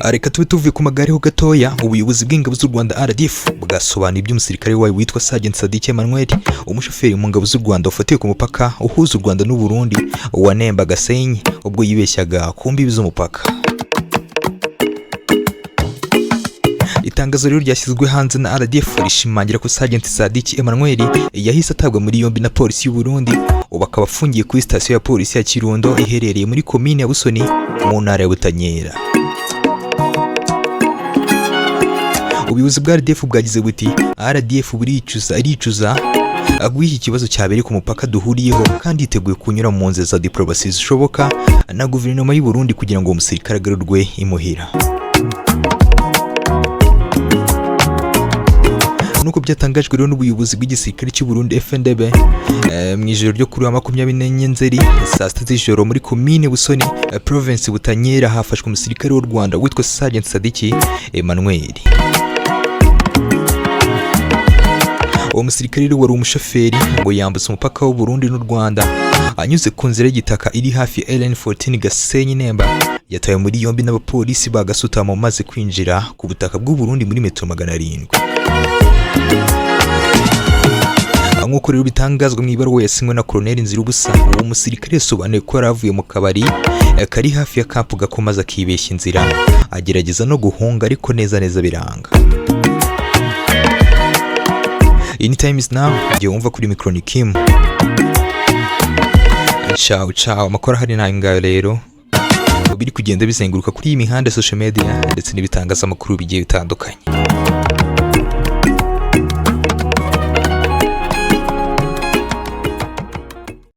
Reka tube tuvuye ku magare ho gatoya. Ubuyobozi bw'ingabo z'u Rwanda RDF bwasobanuye iby'umusirikare wayo witwa Sergeant Sadiki Emmanuel, umushoferi mu ngabo z'u Rwanda ufatiwe ku mupaka uhuza u Rwanda n'u Burundi wa Nemba Gasenyi ubwo yibeshyaga ku mbibi z'umupaka. Itangazo rero ryashyizwe hanze na RDF rishimangira ko Sergeant Sadiki Emmanuel yahise atabwa muri yombi na polisi y'u Burundi, ubu akaba afungiye kuri sitasiyo ya polisi ya Kirundo iherereye muri komine ya Busoni mu ntara ya Butanyera. Ubuyobozi bwa RDF bwagize buti RDF aricuza aguye iki kibazo cyabereye ku mupaka duhuriyeho kandi yiteguye kunyura mu nzira za diplomasi zishoboka na guverinoma y'u Burundi kugira ngo umusirikare agarurwe imuhira. Nuko byatangajwe rero n'ubuyobozi bw'igisirikare cy'u Burundi FNDB mu ijoro ryo kuri 24 Nzeri saa 6 z'ijoro muri komine Busoni province Butanyera hafashwe umusirikare w'u Rwanda witwa Sergeant Sadiki Emmanuel. Uwo musirikare wari umushoferi ngo yambutse umupaka w'u Burundi n'u Rwanda anyuze ku nzira y'igitaka iri hafi ya LN14 Gasenyi Nemba. Yatawe muri yombi n'abapolisi bagasutama maze kwinjira ku butaka bw'u Burundi muri metero 700. Nk'uko rero bitangazwa mu ibaruwa yasinywe na Colonel Nzirubusa, uwo musirikare yasobanuye ko yari avuye mu kabari kari hafi ya kampu gakomaza akibeshya inzira agerageza no guhunga ariko neza biranga. Anytime is now, igihe wumva kuri micro ni Kim. Ciao amakora hari nayo ngayo rero biri kugenda bizenguruka kuri iyi mihanda social media ndetse n'ibitangazamakuru bigiye bitandukanye.